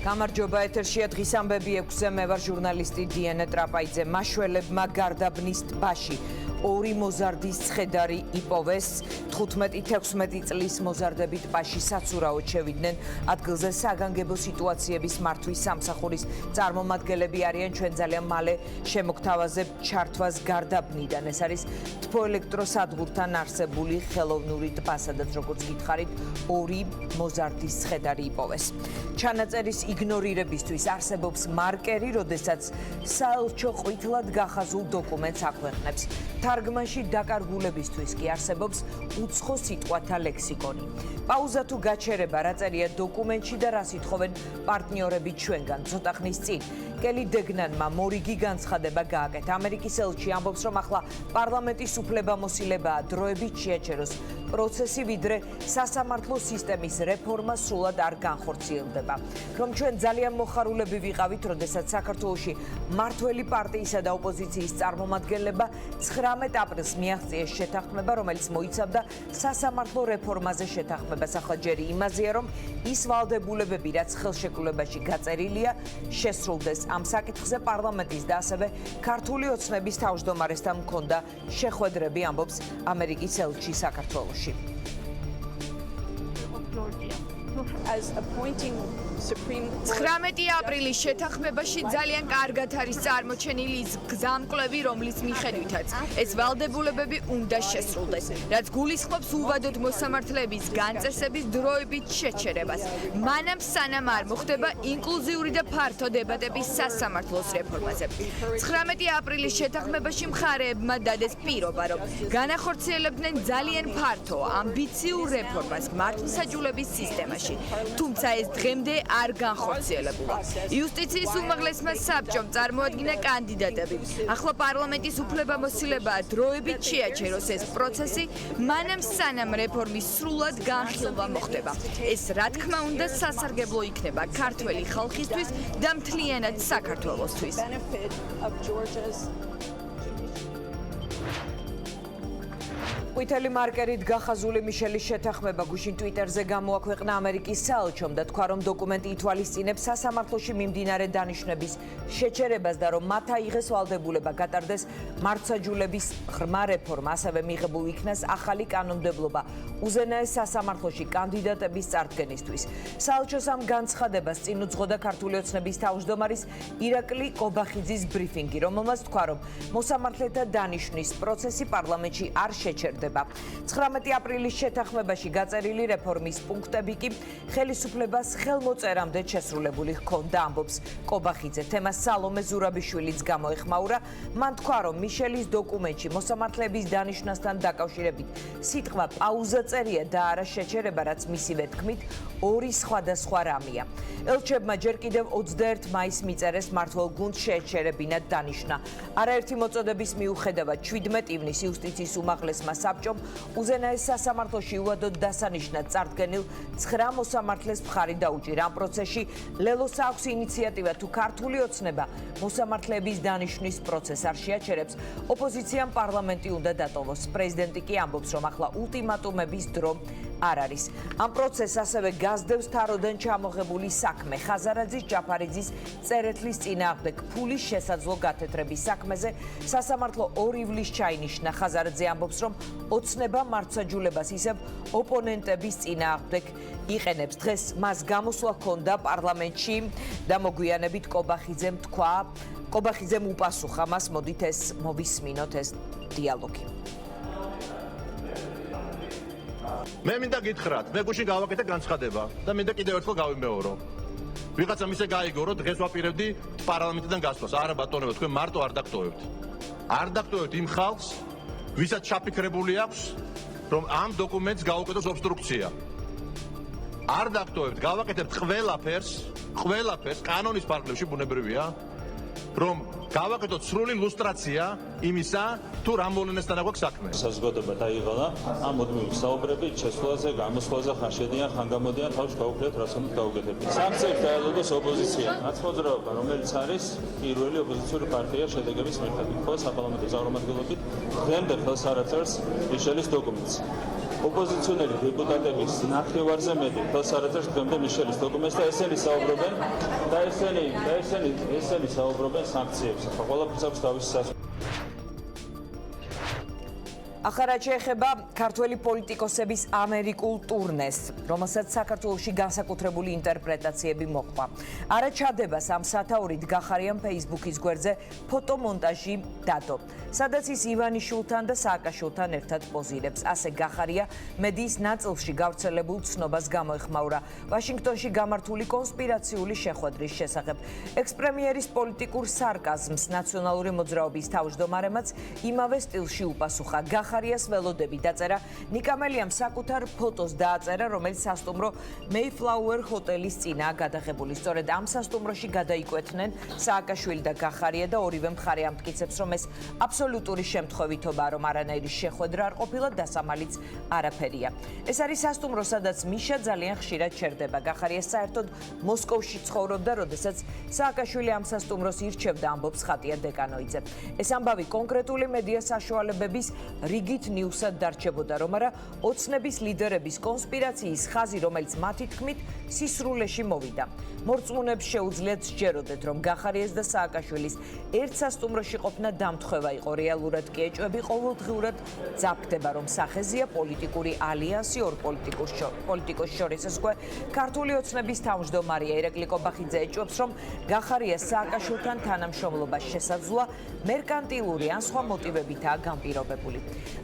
გამარჯობა ეთერშია დღის ამბები 6-ზე მე ვარ ჟურნალისტი დიანა ტრაპაიძე. მაშველებმა გარდაბნის ტბაში ორი მოზარდის ცხედარი იპოვეს. 15-16 წლის მოზარდები ტბაში საცურაოდ შევიდნენ. ადგილზე საგანგებო სიტუაციების მართვის სამსახურის წარმომადგენლები არიან. ჩვენ ძალიან მალე შემოგთავაზებ ჩართვას გარდაბნიდან. ეს არის თბოელექტროსადგურთან არსებული ხელოვნური ტბა, სადაც როგორც გითხარით, ორი მოზარდის ცხედარი იპოვეს. ჩანაწერის იგნორირებისთვის არსებობს მარკერი, როდესაც საელჩო ყვითლად გახაზულ დოკუმენტს აქვეყნებს. თარგმანში დაკარგულებისთვის კი არსებობს უცხო სიტყვათა ლექსიკონი. პაუზა თუ გაჩერება რა წერია დოკუმენტში და რას ითხოვენ პარტნიორები ჩვენგან. ცოტა ხნის წინ კელი დეგნანმა მორიგი განცხადება გააკეთა. ამერიკის ელჩი ამბობს, რომ ახლა პარლამენტის უფლებამოსილებაა დროებით შეაჩეროს პროცესი, ვიდრე სასამართლო სისტემის რეფორმა სრულად არ განხორციელდება. რომ ჩვენ ძალიან მოხარულები ვიყავით, როდესაც საქართველოში მმართველი პარტიისა და ოპოზიციის წარმომადგენლებმა 19 აპრილს მიაღწიეს შეთანხმება, რომელიც მოიცავდა სასამართლო რეფორმაზე შეთანხმებას. ახლა ჯერი იმაზეა, რომ ის ვალდებულებები, რაც ხელშეკრულებაში გაწერილია, შესრულდეს. ამ საკითხზე პარლამენტის და ასევე ქართული ოცნების თავმჯდომარესთან მქონდა შეხვედრები, ამბობს ამერიკის ელჩი საქართველოში. 19 აპრილის შეთანხმებაში ძალიან კარგად არის წარმოჩენილი ის გზამკვლევი, რომლის მიხედვითაც ეს ვალდებულებები უნდა შესრულდეს, რაც გულისხმობს უვადოდ მოსამართლეების განწესების დროებით შეჩერებას. მანამ სანამ არ მოხდება ინკლუზიური და ფართო დებატები სასამართლოს რეფორმაზე. 19 აპრილის შეთანხმებაში მხარეებმა დადეს პირობა, რომ განახორციელებდნენ ძალიან ფართო, ამბიციურ რეფორმას მართლმსაჯულების სისტემაში. თუმცა ეს დღემდე არ განხორციელებულა. იუსტიციის უმაღლესმა საბჭომ წარმოადგინა კანდიდატები. ახლა პარლამენტის უფლებამოსილებაა დროებით შეაჩეროს ეს პროცესი, მანამ სანამ რეფორმის სრულად განხილვა მოხდება. ეს რა თქმა უნდა სასარგებლო იქნება ქართველი ხალხისთვის და მთლიანად საქართველოსთვის. ყვითელი მარკერით გახაზული მიშელის შეთანხმება გუშინ ტვიტერზე გამოაქვეყნა ამერიკის საელჩომ და თქვა, რომ დოკუმენტი ითვალისწინებს სასამართლოში მიმდინარე დანიშვნების შეჩერებას და რომ მათ აიღეს ვალდებულება გატარდეს მართლმსაჯულების ღრმა რეფორმა, ასევე მიღებულ იქნას ახალი კანონმდებლობა უზენაეს სასამართლოში კანდიდატების წარდგენისთვის. საელჩოს ამ განცხადებას წინ უძღოდა ქართული ოცნების თავმჯდომარის ირაკლი კობახიძის ბრიფინგი, რომელმაც თქვა, რომ მოსამართლეთა დანიშვნის პროცესი პარლამენტში არ შეჩერდა. 19 აპრილის შეთანხმებაში გაწერილი რეფორმის პუნქტები კი ხელისუფლებას ხელმოწერამდე შესრულებული ჰქონდა, ამბობს კობახიძე. თემას სალომე ზურაბიშვილიც გამოეხმაურა. მან თქვა, რომ მიშელის დოკუმენტში მოსამართლეების დანიშვნასთან დაკავშირებით სიტყვა პაუზა წერია და არა შეჩერება, რაც მისივე თქმით ორი სხვადასხვა რამეა. ელჩებმა ჯერ კიდევ 21 მაისს მიწერეს მმართველ გუნდს შეეჩერებინათ დანიშვნა. არაერთი მოწოდების მიუხედავად 17 ივნისს იუსტიციის უმაღლესმა საბჭომ უზენაეს სასამართლოში უვადოდ დასანიშნად წარდგენილ 9 მოსამართლეს მხარი დაუჭირა. ამ პროცესში ლელოს აქვს ინიციატივა, თუ ქართული ოცნება მოსამართლეების დანიშვნის პროცესს არ შეაჩერებს, ოპოზიციამ პარლამენტი უნდა დატოვოს. პრეზიდენტი კი ამბობს, რომ ახლა ულტიმატუმების დრო არ არის. ამ პროცესს ასევე გასდევს თაროდან ჩამოღებული საქმე ხაზარაძის, ჯაფარიძის წერეთლის წინააღმდეგ ფულის შესაძლო გათეთრების საქმეზე. სასამართლო 2 ივლისს ჩაინიშნა. ხაზარაძე ამბობს, რომ ოცნება მართლმსაჯულებას ისევ ოპონენტების წინააღმდეგ იყენებს. დღეს მას გამოსვლა ჰქონდა პარლამენტში და მოგვიანებით კობახიძემ თქვა, კობახიძემ უპასუხა მას. მოდით ეს მოვისმინოთ ეს დიალოგი. მე მინდა გითხრათ, მე გუშინ გავაკეთე განცხადება და მინდა კიდევ ერთხელ გავიმეორო. ვიღაცამ ისე გაიგო, რომ დღეს ვაპირებდი პარლამენტიდან გასვლას. არა ბატონო, თქვენ მარტო არ დაგტოვებთ. არ დაგტოვებთ იმ ხალხს, ვისაც ჩაფიქრებული აქვს, რომ ამ დოკუმენტს გაუკეთოს ობსტრუქცია. არ დაგტოვებთ, გავაკეთებთ ყველაფერს კანონის ფარგლებში ბუნებრივია, რომ გავაკეთოთ სრული ლუსტრაცია იმისა, თუ რა მოვლენასთან აქვს საქმე. საზოგადოება დაიღალა ამ მუდმივი საუბრებით, შესვლაზე, გამოსვლაზე, ხან შედიან, ხან გამოდიან, თავში გავუქმნათ, რაც უნდა გავუკეთებთ. სამწევს დაელოდოს ოპოზიცია. მოძრაობა, რომელიც არის პირველი ოპოზიციური პარტია შედეგების მიხედვით, ხოლო საპარლამენტო წარმომადგენლობით დღემდე ხელს არ აწერს მიშელის დოკუმენტს. ოპოზიციონერი დეპუტატების ნახევარზე მეტი ხელს არ აწერს დღემდე მიშელის დოკუმენტს და ესენი საუბრობენ სანქციებს. ახლა ყველაფერს აქვს თავისი სასწაული. ახლა შეეხება ქართველი პოლიტიკოსების ამერიკულ ტურნეს, რომელსაც საქართველოში განსაკუთრებული ინტერპრეტაციები მოჰყვა. არა ჩადებას ამ სათაურით გახარიამ Facebook-ის გვერდზე ფოტომონტაჟი დადო, სადაც ის ივანიშვილთან და სააკაშვილთან ერთად პოზირებს. ასე გახარია მედიის ნაწილში გავრცელებულ ცნობას გამოეხმაურა ვაშინგტონში გამართული კონსპირაციული შეხვედრის შესახებ. ექს-პრემიერის პოლიტიკურ სარკაზმს ნაციონალური მოძრაობის თავმჯდომარემაც იმავე სტილში უპასუხა. გახარიას ველოდები დაწერა, ნიკამელიამ საკუთარ ფოტოს დააწერა, რომელიც სასტუმრო Mayflower ჰოტელის წინაა გადაღებული. სწორედ ამ სასტუმროში გადაიკვეთნენ სააკაშვილი და გახარია და ორივე მხარე ამტკიცებს, რომ ეს აბსოლუტური შემთხვევითობაა, რომ არანაირი შეხვედრა არ ყოფილა, დასამალიც არაფერია. ეს არის სასტუმრო, სადაც მიშა ძალიან ხშირად ჩერდება. გახარია საერთოდ მოსკოვში ცხოვრობდა, როდესაც სააკაშვილი ამ სასტუმროს ირჩევდა, ამბობს ხატია დეკანოიძე. ეს ამბავი კონკრეტული მედია საშუალებების რიგით ნიუსად დარჩებოდა, რომ არა ოცნების ლიდერების კონსპირაციის ხაზი, რომელიც მათი თქმით სისრულეში მოვიდა. მორწმუნეებს შეუძლიათ სჯეროდეთ, რომ გახარიას და სააკაშვილის ერთ სასტუმროში ყოფნა დამთხევა იყო. რეალურად კი ეჭვები ყოველდღიურად ძაფქდება, რომ სახეზია პოლიტიკური ალიანსი ორ პოლიტიკოს შორის. ეს უკვე ქართული ოცნების თავმჯდომარეა ირაკლი კობახიძე ეჭვებს, რომ გახარიას სააკაშვილთან თანამშრომლობა შესაძლოა მერკანტილური ან სხვა მოტივებითაა განპირობებული.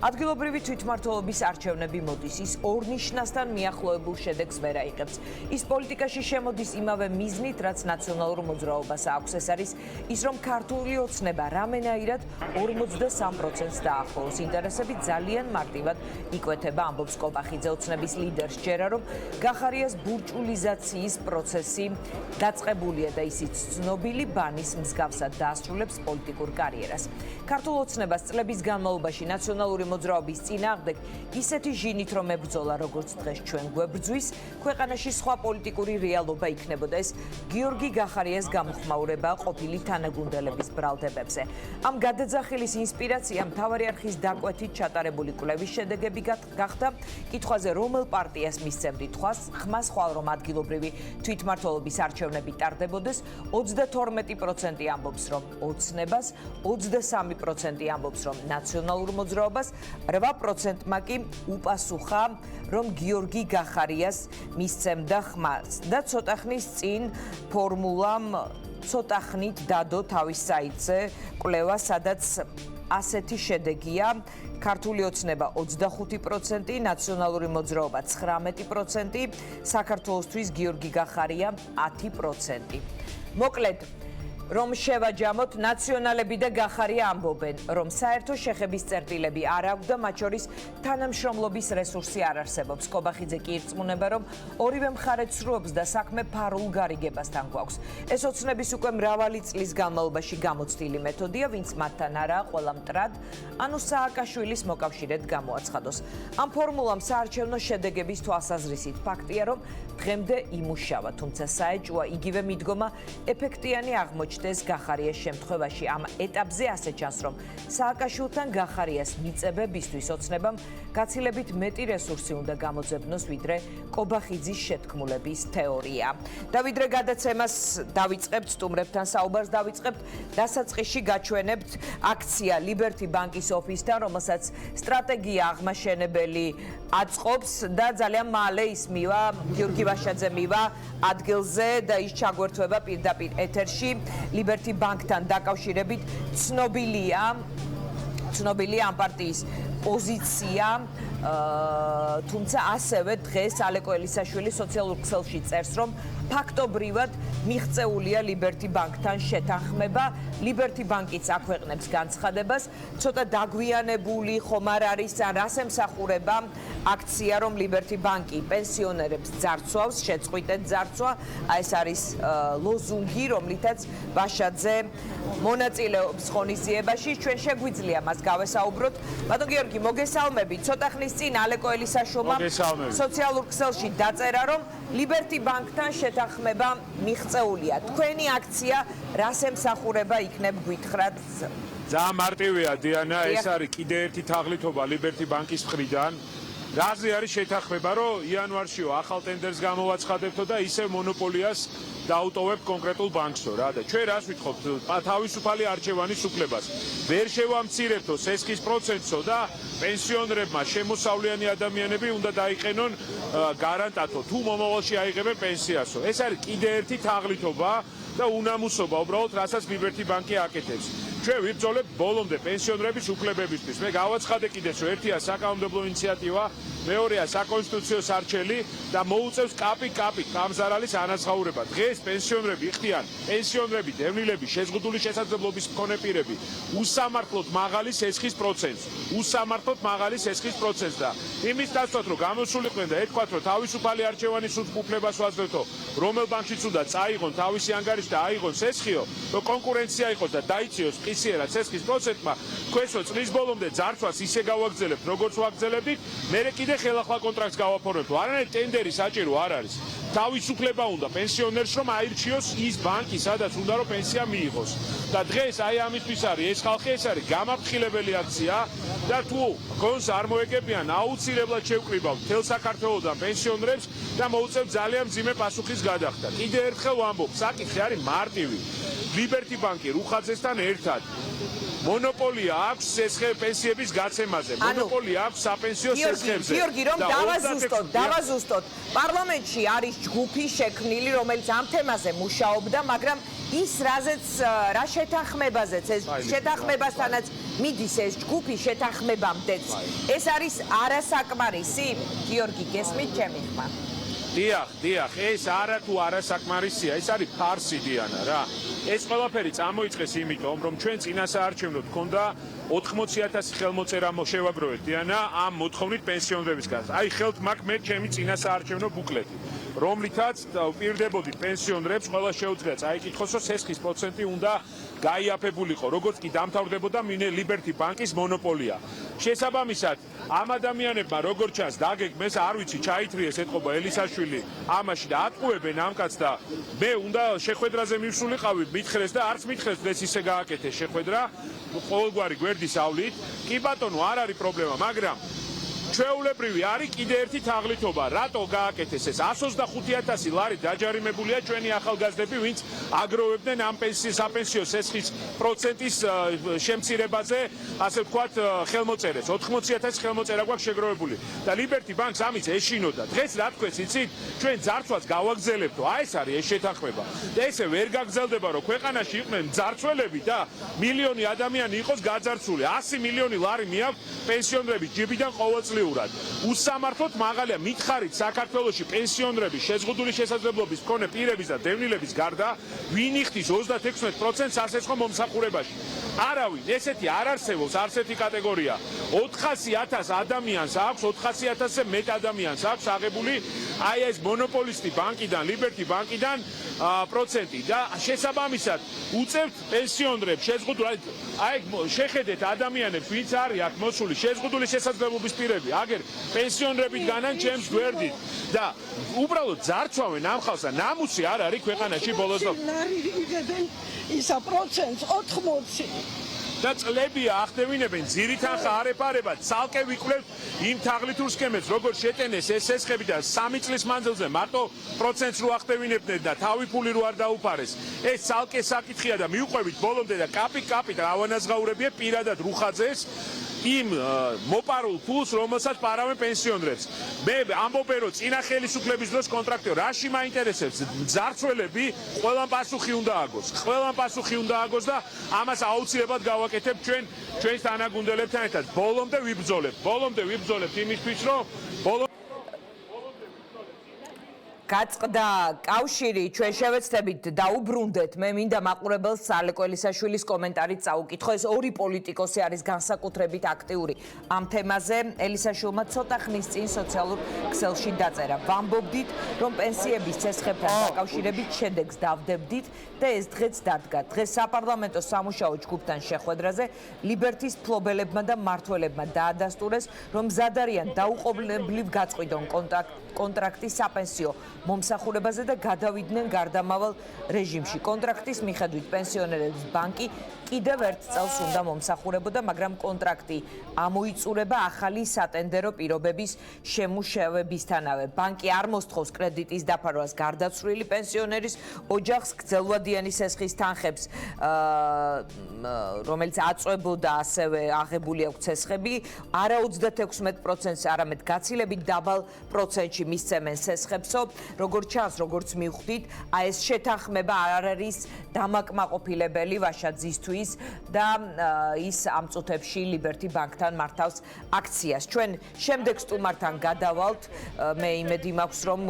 ადგილობრივი თვითმმართველობის არჩევნები მოდის, ის ორნიშნასთან მიახლოებულ შედეგს ვერ აიღებს. ის პოლიტიკაში შემოდის იმავე მიზნით, რაც ნაციონალურ მოძრაობას აქვს. ეს არის ის, რომ ქართული ოცნება რამენაირად 43%-ს დაახლოოს. ინტერესები ძალიან მარტივად იკვეთება, ამბობს კობახიძე. ოცნების ლიდერს ჯერა, რომ გახარიას ბურჭულიზაციის პროცესი დაწყებულია და ისიც ცნობილი ბანის მსგავსად დაასრულებს პოლიტიკურ კარიერას. ქართულ ოცნებას წლების განმავლობაში ნაციონალური მოძრაობის წინააღმდეგ ისეთი ჟინით რომ ებრძოლა, როგორც დღეს ჩვენ გვებრძვის, ქვეყანაში სხვა პოლიტიკური რეალობა იქნებოდა. ეს გიორგი გახარიას გამოხმაურება ყოფილი თანაგუნდელების ბრალდებებზე. ამ გადაძახილის ინსპირაცია მთავარი არხის დაკვეთით ჩატარებული კვლევის შედეგები გახდა. კითხვაზე რომელ პარტიას მისცემდით ხმას, ხვალ რომ ადგილობრივი თვითმმართველობის არჩევნები ტარდებოდეს, 32% ამბობს, რომ ოცნებას, 23% ამბობს, რომ ნაციონალურ მოძრაობას, 8%-მა კი უპასუხა, რომ გიორგი გახარიას მისცემდა ხმას და ცოტა ხნის წინ ფორმულამ ცოტა ხნით დადო თავის საიტზე კვლევა, სადაც ასეთი შედეგია: ქართული ოცნება 25%, ნაციონალური მოძრაობა 19%, საქართველოსთვის გიორგი გახარია 10%. მოკლედ, რომ შევაჯამოთ, ნაციონალები და გახარია ამბობენ, რომ საერთო შეხების წერტილები არ აქვს და მათ შორის თანამშრომლობის რესურსი არ არსებობს. კობახიძე კი ირწმუნება, რომ ორივე მხარე ცრუობს და საქმე ფარულ გარიგებასთან გვაქვს. ეს ოცნების უკვე მრავალი წლის განმავლობაში გამოცდილი მეთოდია, ვინც მათთან არაა ყველა მტრად, ანუ სააკაშვილის მოკავშირედ გამოაცხადოს. ამ ფორმულამ საარჩევნო შედეგების თვალსაზრისით ფაქტია, რომ დღემდე იმუშავა, თუმცა საეჭვოა იგივე მიდგომა ეფექტიანი აღმოჩნდა. ეს გახარიას შემთხვევაში ამ ეტაპზე ასე ჩანს, რომ სააკაშვილთან გახარიას მიწებებისთვის ოცნებამ გაცილებით მეტი რესურსი უნდა გამოძებნოს, ვიდრე კობახიძის შეთქმულების თეორია. და ვიდრე გადაცემას დავიწყებთ, სტუმრებთან საუბარს დავიწყებთ, დასაწყისში გაჩვენებთ აქცია Liberty ბანკის ოფისთან, რომელსაც სტრატეგია აღმაშენებელი აწყობს და ძალიან მალე ის მივა, გიორგი ვაშაძე მივა ადგილზე და ის ჩაგვერთვება პირდაპირ ეთერში. Liberty ბანკთან დაკავშირებით ცნობილია ამ პარტიის პოზიცია, თუმცა ასევე დღეს ალეკო ელისაშვილი სოციალურ ქსელში წერს, რომ ფაქტობრივად მიღწეულია Liberty ბანკთან შეთანხმება. Liberty ბანკიც აქვეყნებს განცხადებას, ცოტა დაგვიანებული ხომ არ არის, ან რას ემსახურება აქცია, რომ Liberty ბანკი პენსიონერებს ძარცვავს, შეწყვიტეთ ძარცვა. ეს არის ლოზუნგი, რომლითაც ვაშაძე მონაწილეობს ღონისძიებაში. ჩვენ შეგვიძლია მას გავესაუბროთ. ბატონ გიორგი, მოგესალმებით. ცოტა ხნის წინ ალეკო ელისაშვილმა სოციალურ ქსელში დაწერა, რომ Liberty ბანკთან შეთანხმება მიღწეულია. თქვენი აქცია რას ემსახურება იქნებ გვითხრათ? ძალიან მარტივია, დიანა, ეს არის კიდე ერთი თაღლითობა Liberty ბანკის მხრიდან. რაზე არის შეთანხმება, რომ იანვარშიო ახალ ტენდერს გამოვაცხადებთო და ისევ მონოპოლიას დაუტოვებთ კონკრეტულ ბანკსო რა და ჩვენ რას ვითხოვთ თავისუფალი არჩევანის უფლებას ვერ შევამცირებთო სესხის პროცენტსო და პენსიონერებმა შემოსავლიანი ადამიანები უნდა დაიყენონ გარანტათო თუ მომავალში აიღებენ პენსიასო ეს არის კიდე ერთი თაღლითობა და უნამუსობა უბრალოდ რასაც ლიბერტი ბანკი აკეთებს ჩვენ ვიბრძოლებთ ბოლომდე პენსიონერების უფლებებისთვის მე გავაცხადე კიდეც რომ ერთია საკანონმდებლო ინიციატივა მეორეა საკონსტიტუციო სარჩელი და მოუწევს კაპი გამზარალის ანაზღაურება დღეს პენსიონერები იხდიან პენსიონერები დევნილები შეზღუდული შესაძლებლობის მქონე პირები უსამართლოდ მაღალი სესხის პროცენტს და იმის დასწრად რომ გამოსულიყვნენ და ეთქვათ რომ თავისუფალი არჩევანის უფლებას ვაძლევთო რომელ ბანკშიც უნდა წაიღონ თავისი ანგარიში და აიღონ სესხიო რომ კონკურენცია იყოს და დაიციოს ყისიერად სესხის პროცენტმა თქვენსო წლის ბოლომდე ძარცვას ისე გავაგრძელებთ როგორც ვაგრძელებდით მერე კიდე ხელახლა კონტრაქტს გავაფორმებთ არანაირი ტენდერი საჭირო არ არის თავისუფლება უნდა პენსიონერს რომ აირჩიოს ის ბანკი სადაც უნდა რომ პენსია მიიღოს და დღეს აი ამისთვის არის ეს ხალხი ეს არის გამაფრთხილებელი აქცია და თუ გონს არ მოეგებიან აუცილებლად შევკრიბავთ მთელ საქართველოდან პენსიონერებს და მოუწევთ ძალიან მძიმე პასუხის გადახდა კიდე ერთხელ ვამბობ საკითხი არის მარტივი ლიბერტი ბანკი რუხაძესთან ერთად მონოპოლია აქვს პენსიების გაცემაზე მონოპოლია აქვს საპენსიო სესხებზე გიორგი რომ დავაზუსტოთ პარლამენტში არის ჯგუფი შექმნილი რომელიც ამ თემაზე მუშაობდა მაგრამ ის რა შეთანხმებაზეც ეს შეთანხმებასთანაც მიდის ეს ჯგუფი შეთანხმებამდეც ეს არის არასაკმარისი გიორგი გესმით ჩემი ხმა დიახ ეს არა თუ არასაკმარისია ეს არის ფარსი დიანა რა ეს ყველაფერი წამოიწყეს იმიტომ რომ ჩვენ წინასაარჩევნოდ გქონდა 80,000 ხელმოწერა შევაგროვეთ დიანა ამ მოთხოვნით პენსიონერებისგან აი ხელთ მაქვს მე ჩემი წინასაარჩევნო ბუკლეტი რომლითაც ვპირდებოდი პენსიონერებს ყველა შეუძლია წაიკითხოს რომ სესხის პროცენტი უნდა გაიაფებულიყო როგორც კი დამთავრდებოდა ლიბერტი ბანკის მონოპოლია შესაბამისად ამ ადამიანებმა როგორც ჩანს დაგეგმეს არ ვიცი ჩაითრიეს ეთყობა ელისაშვილი ამაში და ატყუებენ ამ კაცს და მე უნდა შეხვედრაზე მივსულიყავი მითხრეს და არც მითხრეს დღეს ისე გააკეთეს შეხვედრა ყოველგვარი გვერდის ავლით კი ბატონო არ არის პრობლემა მაგრამ ჩვეულებრივი არის კიდე ერთი თაღლითობა რატო გააკეთეს ეს 125,000 ლარი დაჯარიმებულია ჩვენი ახალგაზრდები ვინც აგროვებდნენ ამ საპენსიო სესხის პროცენტის შემცირებაზე ასე ვთქვათ ხელმოწერეს 80,000 ხელმოწერა გვაქვს შეგროვებული და ლიბერტი ბანკს ამის ეშინოდა დღეს რა თქვენ იცით ჩვენ ძარცვას გავაგზელებთო აი ეს არის ეს შეთანხმება და ესე ვერ გაგზელდება რომ ქვეყანაში იყვნენ ძარცველები და მილიონი ადამიანი იყოს გაძარცული 100 მილიონი ლარი მიაქვს პენსიონერების ჯიბიდან ყოველწლიურად უსამართლოდ მაღალია მითხარით საქართველოში პენსიონერების შეზღუდული შესაძლებლობის მქონე პირების და დევნილების გარდა ვინ იხდის 36% სასესხო მომსახურებაში არავინ ესეთი არ არსებობს არცერთი კატეგორია 400,000 ადამიანს აქვს 400,000-ზე მეტ ადამიანს აქვს აღებული აი ეს მონოპოლისტი ბანკიდან ლიბერტი ბანკიდან პროცენტი და შესაბამისად უწევთ პენსიონერებს შეზღუდული აი შეხედეთ ადამიანებს ვინც არის აქ მოსული შეზღუდული შესაძლებლობის პირები აგერ პენსიონერებით განან ჩემს გვერდით და უბრალოდ ძარცვავენ ამ ხალხს და ნამუსი არ არის ქვეყანაში ბოლოს იგებენ ისა პროცენტს 80 და წლებია ახდევინებენ ძირითანხა არ ეპარება ცალკე ვიკვლევთ იმ თაღლითურ სქემებს როგორც შეტენეს ეს სესხები და 3 წლის მანძილზე მარტო პროცენტს რო ახდევინებდნენ და თავი ფული რო არ დაუფარეს ეს ცალკე საკითხია და მიუყვებით ბოლომდე და კაპი და ავანაზღაურებია პირადად რუხაძეს იმ მოპარულ ფულს რომელსაც პარავენ პენსიონერებს მე ამბობენ რომ წინა ხელისუფლების დროს კონტრაქტიო რაში მაინტერესებს ძარცველები ყველამ პასუხი უნდა აგოს და ამას აუცილებლად გავაკეთებ ჩვენს თანაგუნდელებთან ერთად ბოლომდე ვიბრძოლებთ იმისთვის რომ გაწყდა კავშირი ჩვენ შევეცდებით დაუბრუნდეთ მე მინდა მაყურებელს ალეკო ელისაშვილის კომენტარით წაუკითხო ეს ორი პოლიტიკოსი არის განსაკუთრებით აქტიური ამ თემაზე ელისაშვილმა ცოტა ხნის წინ სოციალურ ქსელში დაწერა ვამბობდით რომ პენსიების ცესხებთან დაკავშირებით შედეგს დავდებდით და ეს დღეც დადგა დღეს საპარლამენტო სამუშაო ჯგუფთან შეხვედრაზე ლიბერტის ფლობელებმა და მმართველებმა დაადასტურეს რომ მზად არიან დაუყოვნებლივ გაწყვიდონ კონტრაქტი საპენსიო მომსახურებაზე და გადავიდნენ გარდამავალ რეჟიმში. კონტრაქტის მიხედვით პენსიონერების ბანკი კიდევ ერთ წელს უნდა მომსახურებოდა, მაგრამ კონტრაქტი ამოიწურება ახალი სატენდერო პირობების შემუშავებისთანავე. ბანკი არ მოსთხოვს კრედიტის დაფარვას გარდაცვლილი პენსიონერის ოჯახს, გრძელვადიანი სესხის თანხებს, რომელიც აწვებოდა, ასევე აღებული აქვს ცესხები, არა 36%-ს, არამედ გაცილებით დაბალ პროცენტში მისცემენ სესხებსო. როგორც ჩანს, როგორც მივხვდით, ეს შეთანხმება არ არის დამაკმაყოფილებელი ვაშაძისთვის და ის ამ წუთებში ლიბერტი ბანკთან მართავს აქციას. ჩვენ შემდეგ სტუმართან გადავალთ, მე იმედი მაქვს, რომ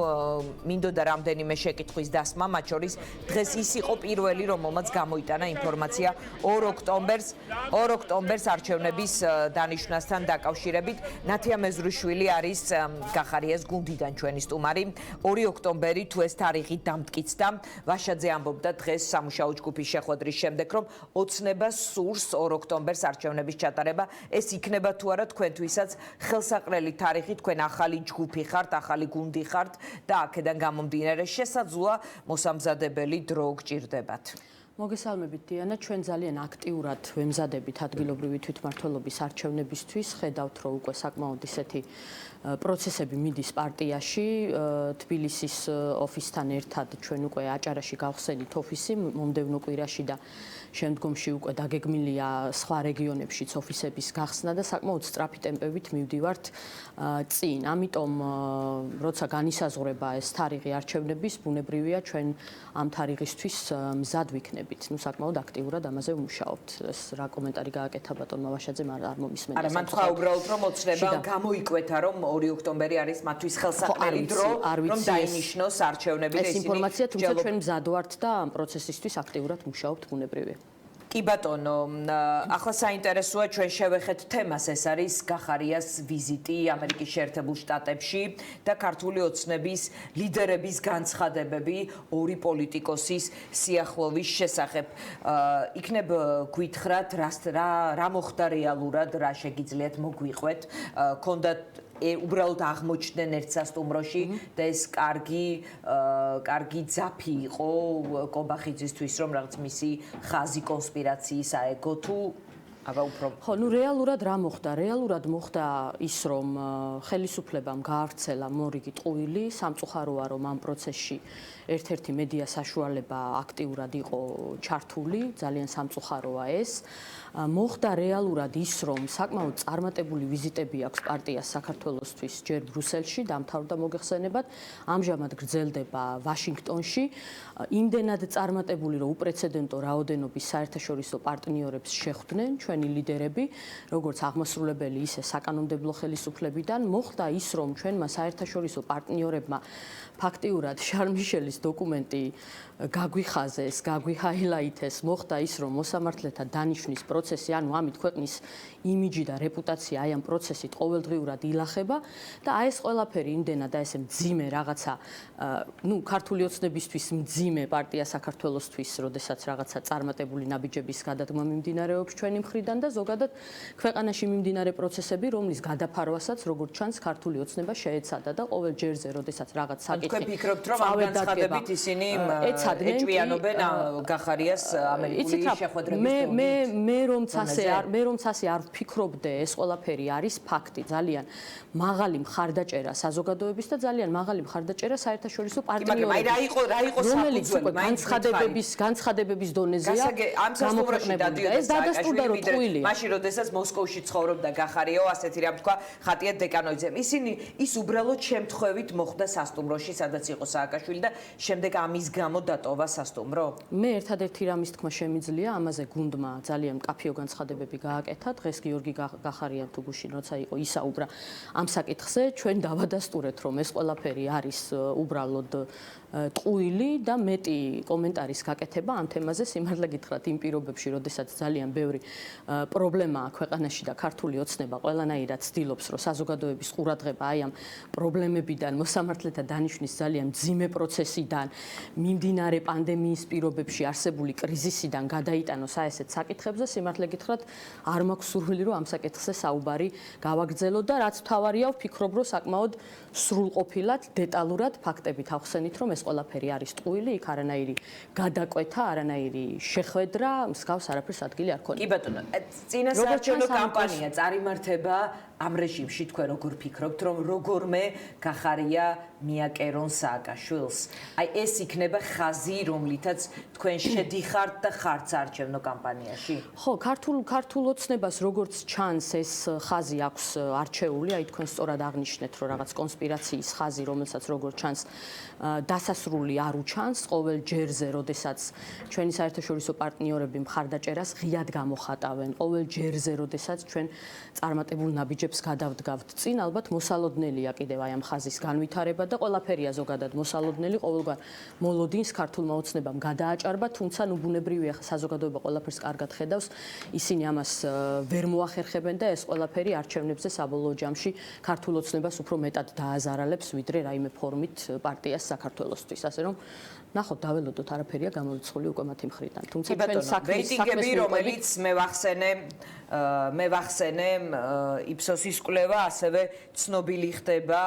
მინდოდა რამდენიმე შეკითხვის დასმა, მათ შორის დღეს ის იყო პირველი, რომელმაც გამოიტანა ინფორმაცია 2 ოქტომბერს არჩევნების დანიშვნასთან დაკავშირებით. ნათია მეზრუშვილი არის გახარიას გუნდიდან ჩვენი სტუმარი. 2 ოქტომბერი თუ ეს თარიღი დამტკიცდა, ვაშაძე ამბობდა დღეს სამუშაო ჯგუფის შეხვედრის შემდეგ, რომ ოცნება სურს 2 ოქტომბერს არჩევნების ჩატარება. ეს იქნება თუ არა თქვენთვისაც ხელსაყრელი თარიღი, თქვენ ახალი ჯგუფი ხართ, ახალი გუნდი ხართ და აქედან გამომდინარე შესაძლოა მოსამზადებელი დრო გჭირდებათ. მოგესალმებით დიანა, ჩვენ ძალიან აქტიურად ვემზადებით ადგილობრივი თვითმმართველობის არჩევნებისთვის, ხედავთ, რომ უკვე საკმაოდ ისეთი პროცესები მიდის პარტიაში, თბილისის ოფისთან ერთად ჩვენ უკვე აჭარაში გავხსენით ოფისი მომდევნო კვირაში და შემდგომში უკვე დაგეგმილია სხვა რეგიონებშიც ოფისების გახსნა და საკმაოდ სწრაფი ტემპებით მივდივართ წინ. ამიტომ როცა განისაზღვრება ეს თარიღი არჩევნების, ბუნებრივია ჩვენ ამ თარიღისთვის მზად ვიქნებით. ნუ საკმაოდ აქტიურად ამაზე ვმუშაობთ. ეს რა კომენტარი გააკეთა ბატონმა ვაშაძემ არ მომისმენია. არა, მან თქვა უბრალოდ რომ ოცნება გამოიკვეთა, რომ 2 ოქტომბერი არის მათთვის ხელსაყრელი დრო, რომ დაინიშნოს არჩევნები და ეს ინფორმაცია, თუმცა ჩვენ მზად ვართ და ამ პროცესისთვის აქტიურად მუშაობთ, ბუნებრივია. კი ბატონო, ახლა საინტერესოა ჩვენ შევეხეთ თემას, ეს არის გახარიას ვიზიტი ამერიკის შეერთებულ შტატებში და ქართული ოცნების ლიდერების განცხადებები ორი პოლიტიკოსის სიახლოვის შესახებ. იქნებ გვითხრათ, რა მოხდა რეალურად, რა შეგიძლიათ მოგვიყვეთ, ქონდათ უბრალოდ აღმოჩნდნენ ერთ სასტუმროში და ეს კარგი ძაფი იყო კობახიძისთვის, რომ რაღაც მისი ხაზი კონსპირაციის აეგო თუ აბა უფრო ხო, ნუ რეალურად რა მოხდა? რეალურად მოხდა ის, რომ ხელისუფლებამ გაავრცელა მორიგი ტყუილი, სამწუხაროა, რომ ამ პროცესში ერთ-ერთი მედია საშუალება აქტიურად იყო ჩართული, ძალიან სამწუხაროა ეს. მოხდა რეალურად ის, რომ საკმაოდ წარმატებული ვიზიტები აქვს პარტიას საქართველოსთვის ჯერ ბრუსელში, დამთავრდა მოგეხსენებათ, ამჟამად გრძელდება ვაშინგტონში. იმდენად წარმატებული, რომ უპრეცედენტო რაოდენობის საერთაშორისო პარტნიორებს შეხვდნენ ჩვენი ლიდერები, როგორც აღმასრულებელი, ისე საკანონმდებლო ხელისუფლებიდან. მოხდა ის, რომ ჩვენმა საერთაშორისო პარტნიორებმა ფაქტიურად შარლ-მიშელის დოკუმენტი გაგვიხაზეს, გაგვიჰაილაითეს. მოხდა ის, რომ მოსამართლეთა დანიშვნის პროცესი, ანუ ამით ქვეყნის იმიჯი და რეპუტაცია აი ამ პროცესით ყოველდღიურად ილახება და აი ეს ყველაფერი იმდენად და ესე მძიმე რაღაცა, ნუ ქართული ოცნებისთვის მძიმე პარტია საქართველოსთვის, როდესაც რაღაცა წარმატებული ნაბიჯების გადადგმა მიმდინარეობს ჩვენი მხრიდან და ზოგადად ქვეყანაში მიმდინარე პროცესები, რომლის გადაფარვასაც როგორც ჩანს ქართული ოცნება შეეცადა და ყოველ ჯერზე, როდესაც რაღაც საკითხი თქვენ ფიქრობთ, რომ ამ განცხადებით ისინი ეჭვიანობენ გახარიას ამერიკული შეხვედრების მე რომც ასე არ ვფიქრობდე, ეს ყველაფერი არის ფაქტი, ძალიან მაღალი მხარდაჭერა საზოგადოების და ძალიან მაღალი მხარდაჭერა საერთაშორისო პარტნიორების. აი რა იყო საფუძველი, განცხადებების დონეზეა. ამ სასტუმროში დადიოდა ეს დადასტურდა რომ ტყუილია. მაშინ როდესაც მოსკოვში ცხოვრობდა გახარიაო, ასეთი რამ თქვა ხატია დეკანოიძემ. ის უბრალოდ შემთხვევით მოხდა სასტუმროში, სადაც იყო სააკაშვილი და შემდეგ ამის გამო დატოვა სასტუმრო. მე ერთადერთი რამის თქმა შემიძლია, ამაზე გუნდმა ძალიან მკაფიო განცხადებები გააკეთა. დღეს გიორგი გახარიან თუ გუშინ როცა იყო ისაუბრა ამ საკითხზე, ჩვენ დავადასტურეთ, რომ ეს ყველაფერი არის უბრალოდ ტყუილი და მეტი კომენტარის გაკეთება ამ თემაზე სიმართლე გითხრათ იმ პირობებში, როდესაც ძალიან ბევრი პრობლემაა ქვეყანაში და ქართული ოცნება ყველანაირად ცდილობს, რომ საზოგადოების ყურადღება აი ამ პრობლემებიდან, მოსამართლეთა დანიშვნის ძალიან მძიმე პროცესიდან, მიმდინარე პანდემიის პირობებში არსებული კრიზისიდან გადაიტანოს აი ესეთ საკითხებზე, სიმართლე გითხრათ, არ მაქვს სურვილი, რომ ამ საკითხზე საუბარი გავაგრძელო და რაც თავარია, ვფიქრობ, რომ საკმაოდ სრულყოფილად, დეტალურად ფაქტებით ავხსენით, რომ ეს ყველაფერი არის ტყუილი, იქ არანაირი გადაკვეთა, არანაირი შეხვედრა, მსგავს არაფერს ადგილი არ ქონია. კი ბატონო, წინასაარჩევნო კამპანია წარიმართება ამ რეჟიმში თქვენ როგორ ფიქრობთ, რომ როგორმე გახარია მიაკერონ სააკაშვილს? აი ეს იქნება ხაზი, რომლითაც თქვენ შედიხართ და ხართ საარჩევნო კამპანიაში? ხო, ქართულ ოცნებას როგორც ჩანს ეს ხაზი აქვს არჩეული, აი თქვენ სწორად აღნიშნეთ, რომ რაღაც კონსპირაციის ხაზი, რომელსაც როგორც ჩანს დასასრული არ უჩანს ყოველ ჯერზე, როდესაც ჩვენი საერთაშორისო პარტნიორები მხარდაჭერას ღიად გამოხატავენ, ყოველ ჯერზე, როდესაც ჩვენ წარმატებულ ნაბიჯებს გადავდგავთ წინ, ალბათ მოსალოდნელია კიდევ აი ამ ხაზის განვითარება და ყველაფერია ზოგადად მოსალოდნელი, ყოველგვარ მოლოდინს ქართულმა ოცნებამ გადააჭარბა, თუმცა ნუ ბუნებრივია, საზოგადოება ყველაფერს კარგად ხედავს, ისინი ამას ვერ მოახერხებენ და ეს ყველაფერი არჩევნებზე საბოლოო ჯამში ქართულ ოცნებას უფრო მეტად დააზარალებს, ვიდრე რაიმე ფორმით პარტიას საქართველოსთვის, ასე რომ ნახოთ, დაველოდოთ, არაფერია გამორიცხული უკვე მათი მხრიდან. თუმცა ჩვენ რეიტინგები, რომელიც მე ვახსენე იფსოსის კვლევა, ასევე ცნობილი ხდება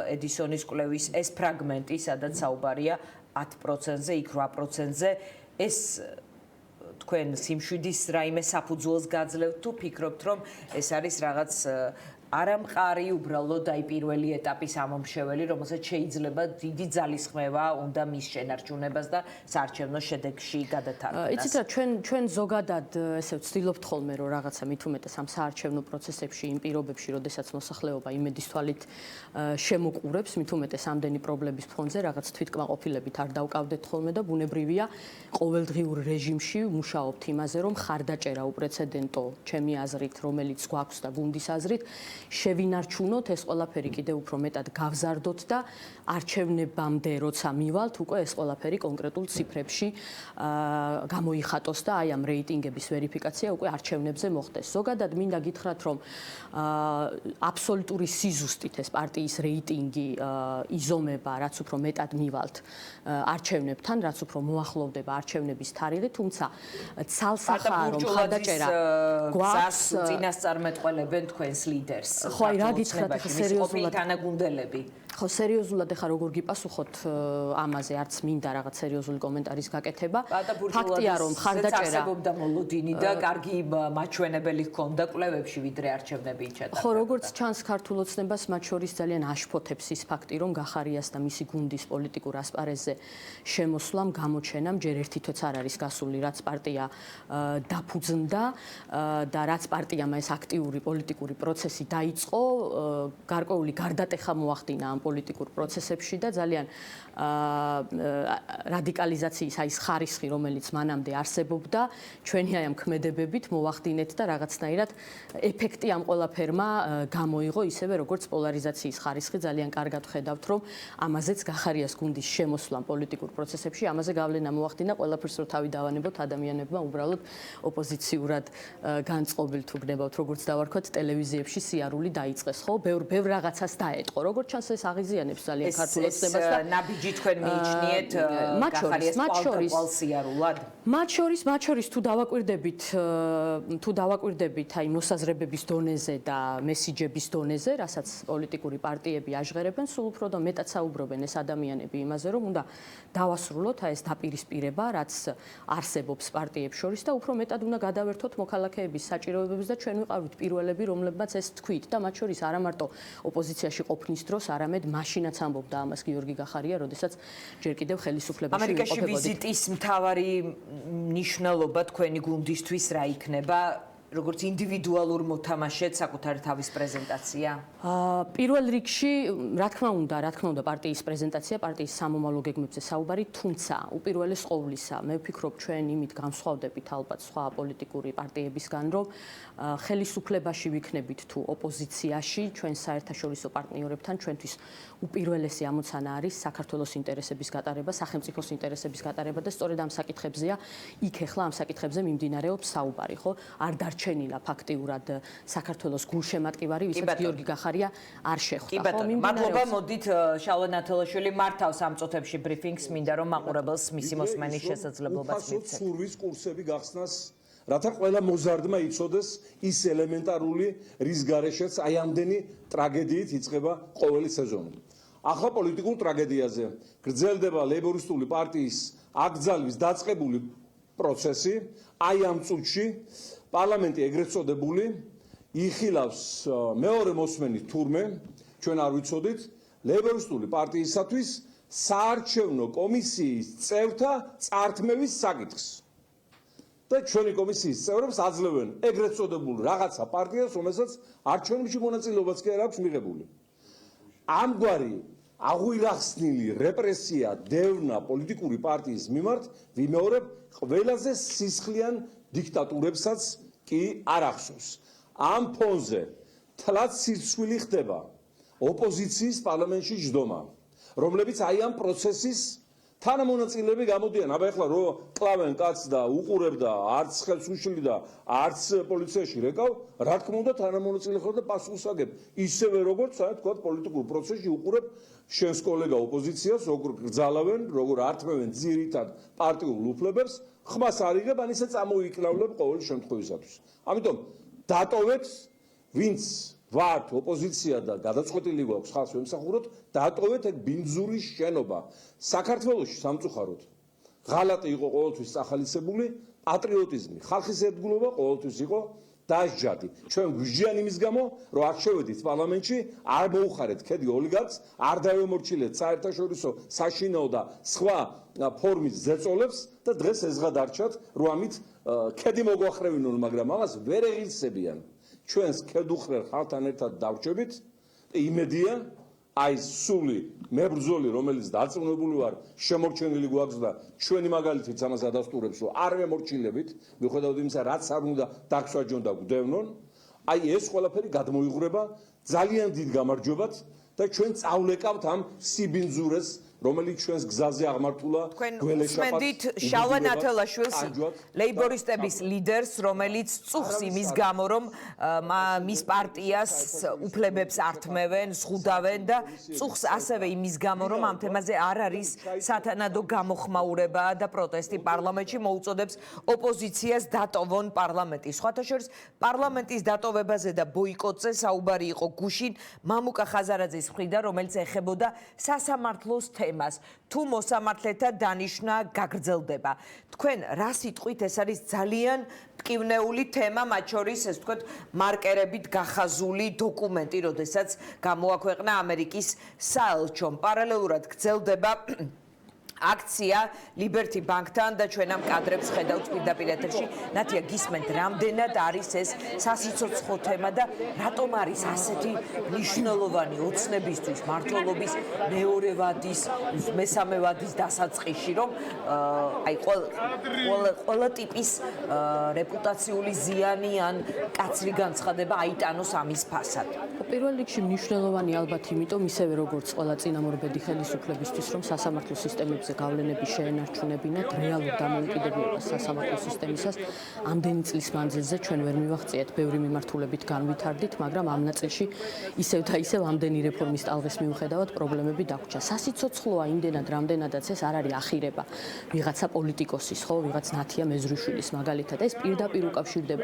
ედისონის კვლევის ეს ფრაგმენტი, სადაც საუბარია 10%-ზე, იქ 8%-ზე. ეს თქვენ სიმშვიდის რაიმე საფუძველს გაძლევთ თუ ფიქრობთ, რომ ეს არის რაღაც არამყარი უბრალოდ აი პირველი ეტაპის ამომრჩეველი, რომელსაც შეიძლება დიდი ძალისხმევა უნდა მის შენარჩუნებას და საარჩევნო შედეგში გადათარგმნას. იცით რა, ჩვენ ზოგადად ესე ვცდილობთ ხოლმე, რომ რაღაცა მით უმეტეს ამ საარჩევნო პროცესებში, იმ პირობებში, როდესაც მოსახლეობა იმედის თვალით შემოყურებს, მით უმეტეს ამდენი პრობლემის ფონზე რაღაც თვითკმაყოფილებით არ დავკავდეთ ხოლმე და ბუნებრივია ყოველდღიურ რეჟიმში ვმუშაობთ იმაზე, რომ ხარდაჭერა უპრეცედენტო, ჩემი აზრით, რომელიც გვაქვს და გუნდის აზრით, შევინარჩუნოთ ეს ყველაფერი კიდევ უფრო მეტად გავზარდოთ და არჩევნებამდე როცა მივალთ, უკვე ეს ყველაფერი კონკრეტულ ციფრებში გამოიხატოს და აი ამ რეიტინგების ვერიფიკაცია უკვე არჩევნებზე მოხდეს. ზოგადად მინდა გითხრათ, რომ აბსოლუტური სიზუსტით ეს პარტიის რეიტინგი იზომება, რაც უფრო მეტად მივალთ არჩევნებთან, რაც უფრო მოახლოვდება არჩევნების თარიღი, თუმცა ცალსახარო მხარდაჭერა გვაქვს წინასწარმეტყველებენ თქვენს ლიდერს. ხო, აი რა გითხრათ, ახლა სერიოზულად თანაგუნდელები. ხო, სერიოზულად ახლა როგორ გიპასუხოთ ამაზე, არც მინდა რაღაც სერიოზული კომენტარის გაკეთება. ფაქტია, რომ მხარდაჭერა წარსებობდა მოლოდინი და კარგი მაჩვენებელი ჰქონდა კვლევებში, ვიდრე არჩევნები იჩატა. ხო, როგორც ჩანს ქართულ ოცნებას მათ შორის ძალიან აშფოთებს ის ფაქტი, რომ გახარიას და მისი გუნდის პოლიტიკურ ასპარეზზე შემოსვლამ, გამოჩენამ ჯერ ერთითოც არ არის გასული, რაც პარტია დაფუძნდა და რაც პარტიამ ეს აქტიური პოლიტიკური პროცესი დაიწყო, გარკვეული გარდატეხა მოახდინა ამ პოლიტიკურ პროცესებში და ძალიან რადიკალიზაციის აი ეს ხარისხი, რომელიც მანამდე არსებობდა, ჩვენი აი ამ ქმედებებით მოვახდინეთ და რაღაცნაირად ეფექტი ამ ყველაფერმა გამოიღო, ისევე როგორც პოლარიზაციის ხარისხი, ძალიან კარგად ხედავთ, რომ ამაზეც გახარიას გუნდის შემოსვლამ პოლიტიკურ პროცესებში, ამაზე გავლენა მოახდინა, ყველაფერს რო თავი დავანებოთ ადამიანებმა უბრალოდ ოპოზიციურად განწყობილ თუ გნებავთ, როგორც დავარქვათ, ტელევიზიებში სიარული დაიწყეს, ხო? ბევრ რაღაცას დაეტყო. როგორც ჩანს ეს აღიზიანებს ძალიან ქართულ ოცნებას და ნაბიჯი თქვენ მიიჩნიეთ მათ შორის თუ დავაკვირდებით აი მოსაზრებების დონეზე და მესიჯების დონეზე, რასაც პოლიტიკური პარტიები აჟღერებენ, სულ უფრო და მეტად საუბრობენ ეს ადამიანები იმაზე, რომ უნდა დავასრულოთ აი ეს დაპირისპირება, რაც არსებობს პარტიებს შორის და უფრო მეტად უნდა გადავერთოთ მოქალაქეების საჭიროებებს და ჩვენ ვიყავით პირველები, რომლებმაც ეს თქვით და მათ შორის არა მარტო ოპოზიციაში ყოფნის დროს, არამედ მაშინაც ამბობდა ამას გიორგი გახარია, როდესაც ჯერ კიდევ ხელისუფლებაში ამერიკაში ვიყოფებოდით. ვიზიტის მთავარი მნიშვნელობა თქვენი გუნდისთვის რა იქნება? როგორც ინდივიდუალურ მოთამაშედ საკუთარი თავის პრეზენტაცია? პირველ რიგში, რა თქმა უნდა, პარტიის პრეზენტაცია, პარტიის სამომავლო გეგმებზე საუბარი, თუმცა უპირველეს ყოვლისა, მე ვფიქრობ, ჩვენ იმით განსხვავდებით ალბათ სხვა პოლიტიკური პარტიებისგან, რომ ხელისუფლებაში ვიქნებით თუ ოპოზიციაში, ჩვენ საერთაშორისო პარტნიორებთან ჩვენთვის უპირველესი ამოცანა არის საქართველოს ინტერესების გატარება, სახელმწიფოს ინტერესების გატარება და სწორედ ამ საკითხებზეა იქ ახლა ამ საკითხებზე მიმდინარეობს საუბარი, ხო? არ დარჩენილა ფაქტიურად საქართველოს გულშემატკივარი, ვისაც გიორგი გახარია არ კი შეხვდა. ბატონო, მადლობა, მოდით შალვა ნათელაშვილი მართავს ამ წუთებში ბრიფინგს, მინდა რომ მაყურებელს მისი მოსმენის შესაძლებლობაც მივცეთ. სურვის კურსები გახსნას, რათა ყველა მოზარდმა იცოდეს ის ელემენტარული, რის გარეშეც აი ამდენი ტრაგედიით იწყება ყოველი სეზონი. ახლა პოლიტიკურ ტრაგედიაზე გრძელდება ლეიბორისტული პარტიის აკრძალვის დაწყებული პროცესი, აი ამ წუთში პარლამენტი ეგრეთ წოდებული იხილავს მეორე მოსმენის თურმე, ჩვენ არ ვიცოდით, ლეიბორისტული პარტიისათვის საარჩევნო კომისიის წევრთა წართმევის საკითხს. და ჩვენი კომისიის წევრებს აძლევენ ეგრეთ წოდებულ რაღაცა პარტიას, რომელსაც არჩევნებში მონაწილეობაც კი არ აქვს მიღებული. ამგვარი აღვირახსნილი რეპრესია დევნა პოლიტიკური პარტიის მიმართ ვიმეორებ ყველაზე სისხლიან დიქტატურებსაც კი არ ახსოვს. ამ ფონზე თლაც სიცხვილი ხდება ოპოზიციის პარლამენტში ჯდომა, რომლებიც აი ამ პროცესის თანამონაწილეები გამოდიან. აბა ეხლა რო კლავენ კაცს და უყურებდა, არც ხელს უშლი და არც პოლიციაში რეკავ, რა თქმა უნდა თანამონაწილე ხარ და პასუხს აგებ. ისევე როგორც აი თქვა პოლიტიკურ პროცესში უყურებ შენს კოლეგა ოპოზიციას, როგორ გძალავენ, როგორ ართმევენ ძირითად პარტიულ უფლებებს, ხმას არ იღებ, ან ისე წამოიკლავლებ ყოველ შემთხვევისათვის. ამიტომ დატოვეთ, ვინც ვართ ოპოზიცია და გადაწყვეტილი გვაქვს ხალხს ვემსახუროთ, დატოვეთ ეგ ბინძურის შენობა. საქართველოში სამწუხაროდ ღალატი იყო ყოველთვის ახალისებული, პატრიოტიზმი, ხალხის ერთგულობა ყოველთვის იყო დასჯადი. ჩვენ გვიჟიან იმის გამო, რომ არ შევედით პარლამენტში, არ მოუხარეთ ქედი ოლიგარქს, არ დავემორჩილეთ საერთაშორისო საშინაო და სხვა ფორმის ზეწოლებს და დღეს ესღა დარჩათ, რომ ამით ქედი მოგვახრევინონ, მაგრამ ამას ვერ ეღირსებიან. ჩვენს ქედუხრერ ხალხთან ერთად დავრჩებით და იმედია აი სული მებრძოლი, რომელიც დარწმუნებული ვარ, შემორჩენილი გვაქვს და ჩვენი მაგალითიც ამას ადასტურებს, რომ არ ვემორჩილებით, მიუხედავად იმისა, რაც არ უნდა დაგსვაჯონ და გვდევნონ, აი ეს ყველაფერი გადმოიღვრება ძალიან დიდ გამარჯვებად და ჩვენ წავლეკავთ ამ სიბინძურეს, რომელიც ჩვენს გზაზე აღმართულა გველეშაპად. შალვა ნათელაშვილს, ლეიბორისტების ლიდერს, რომელიც წუხს იმის გამო, რომ მის პარტიას უფლებებს ართმევენ, ზღუდავენ და წუხს ასევე იმის გამო, რომ ამ თემაზე არ არის სათანადო გამოხმაურება და პროტესტი პარლამენტში, მოუწოდებს ოპოზიციას დატოვონ პარლამენტი. სხვათა შორის პარლამენტის დატოვებაზე და ბოიკოტზე საუბარი იყო გუშინ მამუკა ხაზარაძის მხრიდან, რომელიც ეხებოდა სასამართლოს თემას. თუ მოსამართლეთა დანიშვნა გაგრძელდება. თქვენ რა სიტყვით ეს არის ძალიან მტკივნეული თემა, მათ შორის ეს თქვათ მარკერებით გახაზული დოკუმენტი, როდესაც გამოაქვეყნა ამერიკის საელჩომ. პარალელურად გრძელდება აქცია Liberty Bank-თან და ჩვენ ამ კადრებს ხედავთ პირდაპირ ეთერში. ნათია, გისმენთ, რამდენად არის ეს სასიცოცხლო თემა და რატომ არის ასეთი მნიშვნელოვანი ოცნებისთვის, მართლობის მეორე ვადის, მესამე ვადის დასაწყისში, რომ აი ყველა ტიპის რეპუტაციული ზიანი ან კაცრი განცხადება აიტანოს ამის ფასად. პირველ რიგში მნიშვნელოვანი ალბათ იმიტომ, ისევე როგორც ყველა წინამორბედი ხელისუფლებისთვის, რომ სასამართლო სისტემებზე გავლენები შეენარჩუნებინათ რეალურ დამოუკიდებლობას სასამართლო სისტემისას. ამდენი წლის მანძილზე ჩვენ ვერ მივაღწიეთ, ბევრი მიმართულებით განვითარდით, მაგრამ ამ ნაწილში ისევ და ისევ ამდენი რეფორმის ტალღის მიუხედავად პრობლემები დაგვრჩა. სასიცოცხლოა იმდენად, რამდენადაც ეს არ არის ახირება ვიღაცა პოლიტიკოსის, ხო, ვიღაც ნათია მეზრიშვილის მაგალითად. ეს პირდაპირ უკავშირდება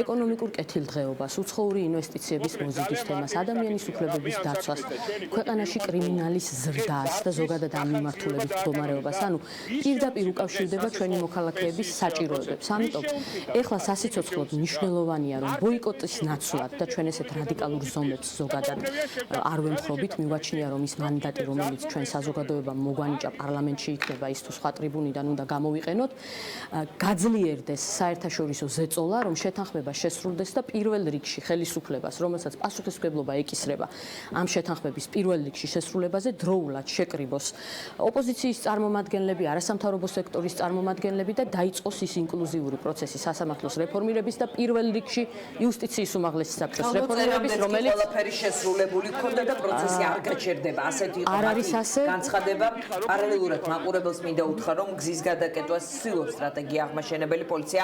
ეკონომიკურ კეთილდღეობას, უცხოური ინვესტიციების მოზიდის თემას, ადამიანის უფლებების დაცვას, ქვეყანაში კრიმინალის ზრდას და ზოგადად ამ მიმართულებით მდგომარეობას, ანუ პირდაპირ უკავშირდება ჩვენი მოქალაქეების საჭიროებებს. ამიტომ ეხლა სასიცოცხლოდ მნიშვნელოვანია, რომ ბოიკოტის ნაცვლად და ჩვენ ესეთ რადიკალურ ზომებს ზოგადად არ ვემხრობით, მივაჩნია, რომ ის მანდატი, რომელიც ჩვენ საზოგადოებამ მოგვანიჭა პარლამენტში იქნება, ის თუ სხვა ტრიბუნიდან უნდა გამოვიყენოთ, გაძლიერდეს საერთაშორისო ზეწოლა, რომ შეთანხმება შესრულდეს და პირველ რიგში ხელისუფლებას, რომელსაც პასუხისმგებლობა შესაძლებლობა ეკისრება ამ შეთანხმების პირველ რიგში შესრულებაზე დროულად შეკრიბოს ოპოზიციის წარმომადგენლები, არასამთავრობო სექტორის წარმომადგენლები და დაიწყოს ის ინკლუზიური პროცესი სასამართლოს რეფორმირების და პირველ რიგში იუსტიციის უმაღლესი საბჭოს რეფორმირების, რომელიც ყველაფერი შესრულებული ქონდა და პროცესი არ გაჩერდება. ასეთი იყო არ არის ასე. განცხადება. პარალელურად მაყურებელს მინდა უთხრა, რომ გზის გადაკეთებას ცდილობს სტრატეგია აღმაშენებელი პოლიცია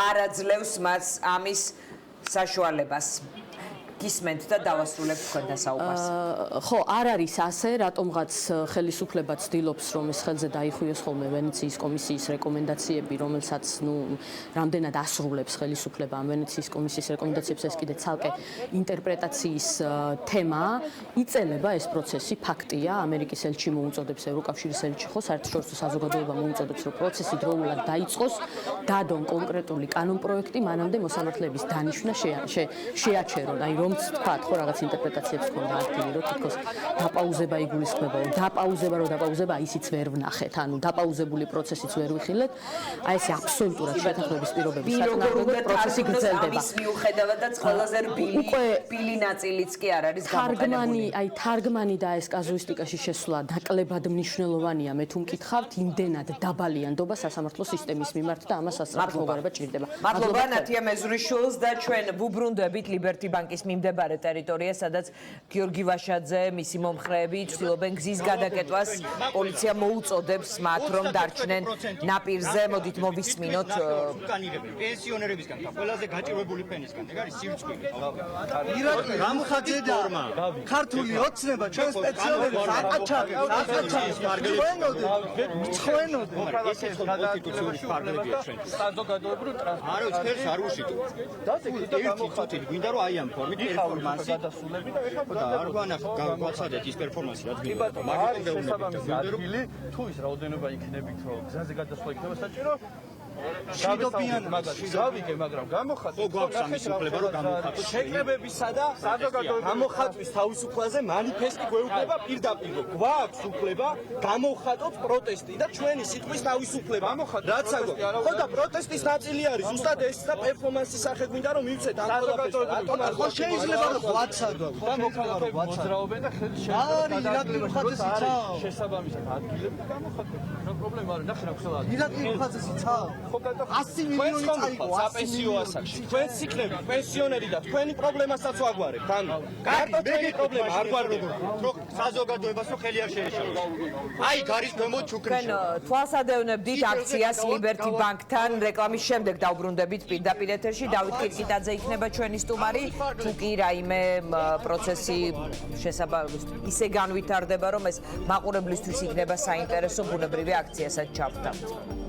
არ აძლევს მას ამის საშუალებას. გისმენთ და დავასრულებთ თქვენ დასაუბარს. ხო, არ არის ასე, რატომღაც ხელისუფლება ცდილობს, რომ ეს ხელზე დაიხუიოს ხოლმე ვენეციის კომისიის რეკომენდაციები, რომელსაც, რამდენად ასრულებს ხელისუფლება ამ ვენეციის კომისიის რეკომენდაციებს, ეს კიდე ცალკე ინტერპრეტაციის თემაა. იწელება ეს პროცესი, ფაქტია, ამერიკის ელჩი მოუწოდებს, ევროკავშირის ელჩი ხო, საერთაშორისო საზოგადოება მოუწოდებს, რომ პროცესი დროულად დაიწყოს, დადონ კონკრეტული კანონპროექტი, მანამდე მოსამართლეების დანიშვნა შეაჩერონ. აი რომ თქვათ, ხო რაღაც ინტერპრეტაციებს ქონდა ადგილი, რომ თითქოს დაპაუზება იგულისხმება, რომ დაპაუზება ისიც ვერ ვნახეთ, ანუ დაპაუზებული პროცესიც ვერ ვიხილეთ. აი ეს აბსოლუტურად შეთანხმების პირობების საწინააღმდეგო პროცესი გრძელდება. ამის მიუხედავადაც ყველაზე რბილი ნაწილიც კი არ არის გამოყენებული. თარგმანი და ეს კაზუისტიკაში შესვლა ნაკლებად მნიშვნელოვანია, მე თუ მკითხავთ, იმდენად დაბალიანდობა სასამართლო სისტემის მიმართ და ამას ასწრაფად მოგვარება ჭირდება. მადლობა ნათია მეზრიშვილს და ჩვენ ვუბრუნდებით ლიბერტი ბანკის მიმდებარე ტერიტორია, სადაც გიორგი ვაშაძე, მისი მომხრეები ცდილობენ გზის გადაკეთებას. პოლიცია მოუწოდებს მათ, რომ დარჩნენ ნაპირზე. მოდით მოვისმინოთ. პენსიონერებისგან და ყველაზე გაჭირვებული ფენისგან, ეგ არის სივრცხვილი. ირაკი გამოხაძედა ქართული ოცნება ჩვენ სპეციალისტებს ჩვენოდე ესე კონსტიტუციური ფარგლებია ჩვენ საზოგადოებრივ ტრანსპორტს არ ვიცი არ უშიტო ერთი წუთი გვინდა რომ აი ამ ფორმით პერფორმანსი გადასულები და არ გვაცადეთ ის პერფორმანსი რაც გვინდა მაგიტომ გეუბნებით თუ ის რაოდენობა იქნებით რომ გზაზე გადასვლა იქნება საჭირო შიდობიან გავიგე მაგრამ გამოხატო ხო გვაქვს ამის უფლება რომ გამოხატოთ შეკრებებისა და საზოგადოების გამოხატვის თავისუფლაზე მანიფესტი გვეუბნება პირდაპირ გვაქვს უფლება გამოხატოთ პროტესტი და ჩვენი სიტყვის თავისუფლება რაც აგვაქვს ხო და პროტესტის ნაწილი არის ზუსტად ეს და პერფორმანსის სახე გვინდა რომ მივცეთ ამ ყველაფერს ხო შეიძლება რომ ვაცადო და მოხალხო მოძრაობენ და ხელშეუხაძესიცა შესაბამისად ადგილები და გამოხატოთ რა პრობლემა არის ნახე რა ხსელა ირაკი ხაძესიცა 100 მილიონი წაიღო საპენსიო ასაკში. თქვენ სიქნები, პენსიონერი და თქვენი პრობლემასაც ვაგვარებთ. ანუ კარტო თქვენი პრობლემა არ გვარდება. რომ საზოგადოებას რო ხელი არ შეეშალოს. აი გარის ქვემო ჩუქრიშო. თქვენ თვალსადევნებდით აქციას ლიბერტი ბანკთან. რეკლამის შემდეგ დავბრუნდებით პირდაპირ ეთერში. დავით კირკიტაძე იქნება ჩვენი სტუმარი. თუ კი რაიმე პროცესი ისე განვითარდება, რომ ეს მაყურებლისთვის იქნება საინტერესო, ბუნებრივი აქციასაც ჩავთამთ.